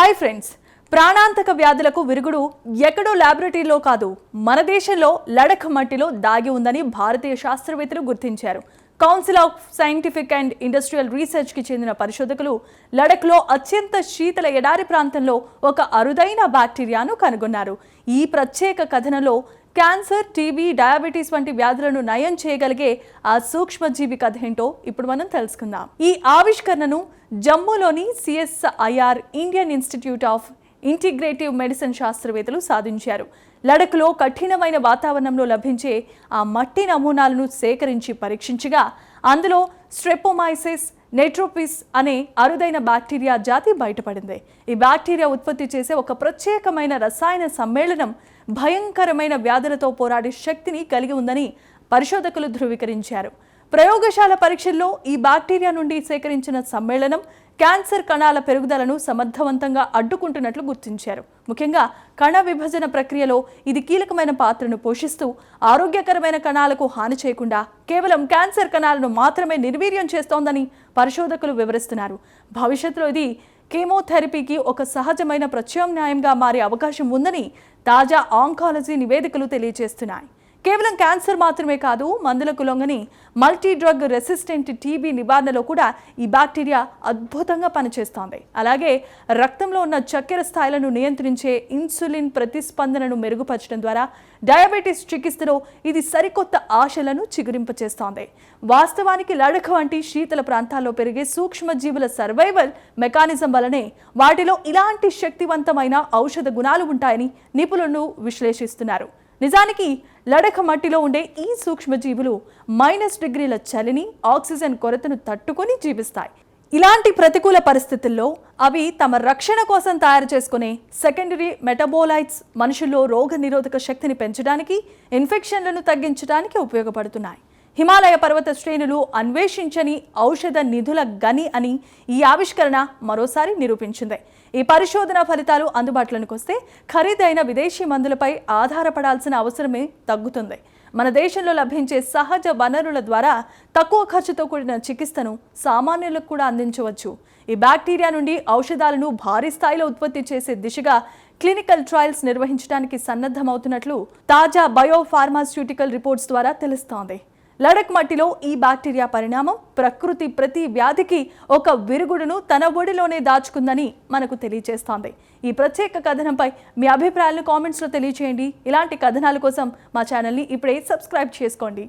Hi friends, ప్రాణాంతక వ్యాధులకు విరుగుడు ఎక్కడో ల్యాబొరేటరీలో కాదు, మన దేశంలో లడఖ్ మట్టిలో దాగి ఉందని భారతీయ శాస్త్రవేత్తలు గుర్తించారు. Council of scientific and industrial research కి చెందిన పరిశోధకులు లడఖ్లో అత్యంత శీతల ఎడారి ప్రాంతంలో ఒక అరుదైన బ్యాక్టీరియాను కనుగొన్నారు. ఈ ప్రత్యేక కథనంలో క్యాన్సర్, టీబీ, డయాబెటీస్ వంటి వ్యాధులను నయం చేయగలిగే ఆ సూక్ష్మజీవి కథ ఏంటో ఇప్పుడు మనం తెలుసుకుందాం. ఈ ఆవిష్కరణను జమ్మూలోని CSIR Indian Institute of Integrative Medicine శాస్త్రవేత్తలు సాధించారు. లడఖ్లో కఠినమైన వాతావరణంలో లభించే ఆ మట్టి నమూనాలను సేకరించి పరీక్షించగా అందులో స్ట్రెప్టోమైసిస్ నెట్రోపిస్ అనే అరుదైన బ్యాక్టీరియా జాతి బయటపడింది. ఈ బ్యాక్టీరియా ఉత్పత్తి చేసే ఒక ప్రత్యేకమైన రసాయన సమ్మేళనం భయంకరమైన వ్యాధులతో పోరాడే శక్తిని కలిగి ఉందని పరిశోధకులు ధృవీకరించారు. ప్రయోగశాల పరీక్షల్లో ఈ బ్యాక్టీరియా నుండి సేకరించిన సమ్మేళనం క్యాన్సర్ కణాల పెరుగుదలను సమర్థవంతంగా అడ్డుకుంటున్నట్లు గుర్తించారు. ముఖ్యంగా కణ విభజన ప్రక్రియలో ఇది కీలకమైన పాత్రను పోషిస్తూ ఆరోగ్యకరమైన కణాలకు హాని చేయకుండా కేవలం క్యాన్సర్ కణాలను మాత్రమే నిర్వీర్యం చేస్తోందని పరిశోధకులు వివరిస్తున్నారు. భవిష్యత్తులో ఇది కీమోథెరపీకి ఒక సహజమైన ప్రత్యామ్నాయంగా మారే అవకాశం ఉందని తాజా ఆంకాలజీ నివేదికలు తెలియజేస్తున్నాయి. కేవలం క్యాన్సర్ మాత్రమే కాదు, మందులకు లొంగని మల్టీ డ్రగ్ రెసిస్టెంట్ టీబీ నివారణలో కూడా ఈ బ్యాక్టీరియా అద్భుతంగా పనిచేస్తోంది. అలాగే రక్తంలో ఉన్న చక్కెర స్థాయిలను నియంత్రించే ఇన్సులిన్ ప్రతిస్పందనను మెరుగుపరచడం ద్వారా డయాబెటీస్ చికిత్సలో ఇది సరికొత్త ఆశలను చిగురింపచేస్తోంది. వాస్తవానికి లడఖ్ వంటి శీతల ప్రాంతాల్లో పెరిగే సూక్ష్మజీవుల సర్వైవల్ మెకానిజం వలనే వాటిలో ఇలాంటి శక్తివంతమైన ఔషధ గుణాలు ఉంటాయని నిపుణులు విశ్లేషిస్తున్నారు. నిజానికి లడఖ్ మట్టిలో ఉండే ఈ సూక్ష్మజీవులు -డిగ్రీల చలిని, ఆక్సిజన్ కొరతను తట్టుకొని జీవిస్తాయి. ఇలాంటి ప్రతికూల పరిస్థితుల్లో అవి తమ రక్షణ కోసం తయారు చేసుకునే సెకండరీ మెటబోలైట్స్ మనుషుల్లో రోగ నిరోధక శక్తిని పెంచడానికి, ఇన్ఫెక్షన్లను తగ్గించడానికి ఉపయోగపడుతున్నాయి. హిమాలయ పర్వత శ్రేణులు అన్వేషించని ఔషధ నిధుల గని అని ఈ ఆవిష్కరణ మరోసారి నిరూపించింది. ఈ పరిశోధన ఫలితాలు అందుబాటులోకి వస్తే ఖరీదైన విదేశీ మందులపై ఆధారపడాల్సిన అవసరమే తగ్గుతుంది. మన దేశంలో లభించే సహజ వనరుల ద్వారా తక్కువ ఖర్చుతో కూడిన చికిత్సను సామాన్యులకు కూడా అందించవచ్చు. ఈ బ్యాక్టీరియా నుండి ఔషధాలను భారీ స్థాయిలో ఉత్పత్తి చేసే దిశగా క్లినికల్ ట్రయల్స్ నిర్వహించడానికి సన్నద్ధమవుతున్నట్లు తాజా బయోఫార్మాస్యూటికల్ రిపోర్ట్స్ ద్వారా తెలుస్తోంది. లడఖ్ మట్టిలో ఈ బ్యాక్టీరియా పరిణామం ప్రకృతి ప్రతి వ్యాధికి ఒక విరుగుడును తన ఒడిలోనే దాచుకుందని మనకు తెలియజేస్తోంది. ఈ ప్రత్యేక కథనంపై మీ అభిప్రాయాలను కామెంట్స్లో తెలియజేయండి. ఇలాంటి కథనాల కోసం మా ఛానల్ని ఇప్పుడే సబ్స్క్రైబ్ చేసుకోండి.